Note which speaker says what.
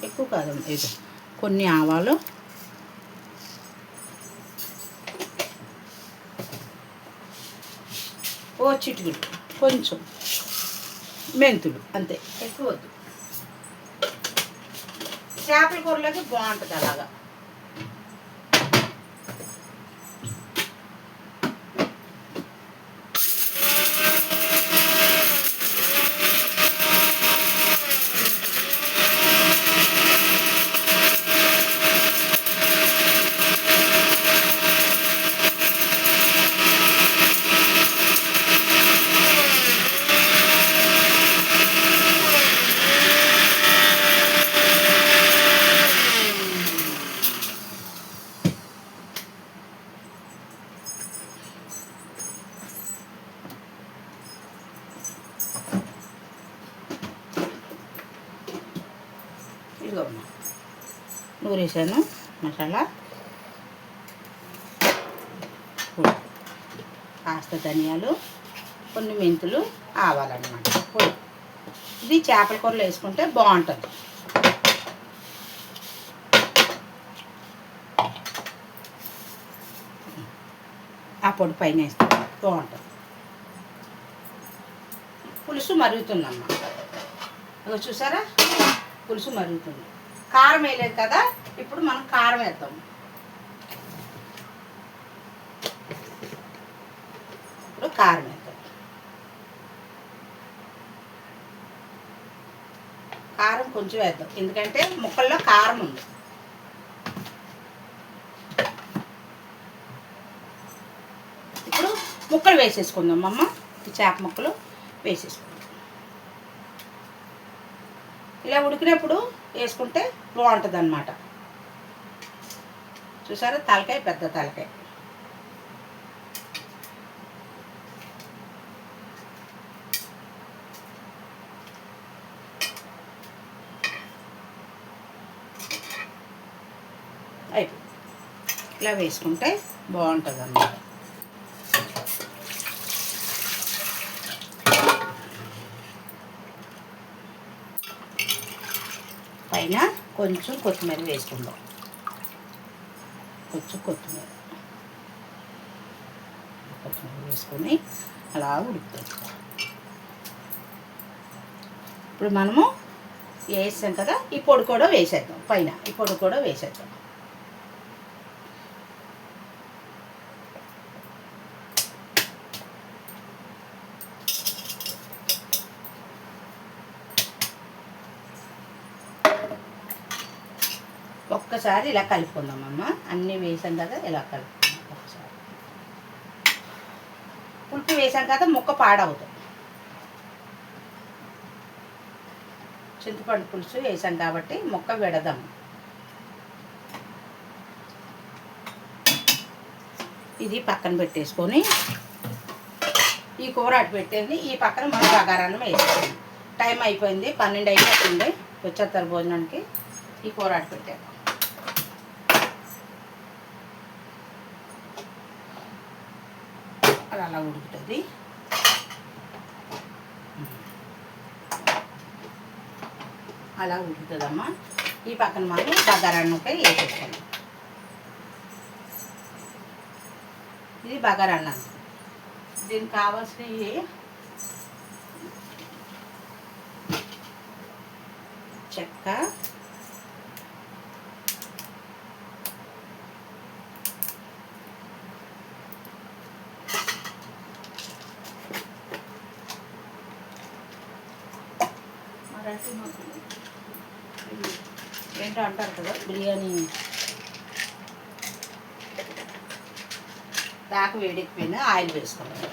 Speaker 1: ఎక్కువ కాదు, ఇది కొన్ని ఆవాలు, ఓ చిటికెడు కొంచెం మెంతులు, అంతే, ఎక్కువ వద్దు. చేపల కూరలోకి బాగుంటుంది అలాగా. ఇదిగోమ్మా నూరేసాను మసాలా, కాస్త ధనియాలు, కొన్ని మెంతులు, ఆవాలన్నమాట పొడి. ఇది చేపల కూరలో వేసుకుంటే బాగుంటుంది. ఆ పొడి పైన వేస్తే బాగుంటుంది. పులుసు మరుగుతుందమ్మా, ఇక చూసారా పులుసు మరుగుతుంది. కారం వేయలేదు కదా, ఇప్పుడు మనం కారం వేద్దాం. ఇప్పుడు కారం వేద్దాం. కారం కొంచెం వేద్దాం, ఎందుకంటే ముక్కల్లో కారం ఉంది. ఇప్పుడు ముక్కలు వేసేసుకుందాం అమ్మ, ఈ చేప ముక్కలు వేసేసుకుందాం. ఇలా ఉడికినప్పుడు వేసుకుంటే బాగుంటుంది అన్నమాట. చూసారా తలకాయ, పెద్ద తలకాయ. అయిపోయింది. ఇలా వేసుకుంటే బాగుంటుంది అన్నమాట. పైన కొంచెం కొత్తిమీర వేసుకుందాం, కొంచెం కొత్తిమీర వేసుకొని అలా ఉడుకుతుంది. ఇప్పుడు మనము వేసాం కదా, ఈ పొడి కూడా వేసేద్దాం. పైన ఈ పొడి కూడా వేసేద్దాం. ఒక్కసారి ఇలా కలుపుకుందామమ్మ, అన్నీ వేసాం కదా, ఇలా కలుపుకుందాం ఒకసారి. పులుపు వేసాం కదా, ముక్క పాడవుతుంది. చింతపండు పులుసు వేసాం కాబట్టి ముక్క విడదాం. ఇది పక్కన పెట్టేసుకొని ఈ కూర అటు పెట్టేది, ఈ పక్కన మనం బగారాన్ని వేసేసాం. టైం అయిపోయింది, 12 అయిపోతుంది, వచ్చేస్తారు భోజనానికి. ఈ కూర అటు పెట్టాను. అలా ఉడుకుతుంది. అలా ఉడుకుతుందమ్మా. ఈ పక్కన మనం బగారన్నపై వేసేస్తాం. ఇది బగారన్నం. దీనికి కావాల్సినవి చెక్క, ఏంటో అంటారు కదా బిర్యానీ, దాకా వేడెక్కిపోయినా ఆయిల్ వేసుకోవాలి.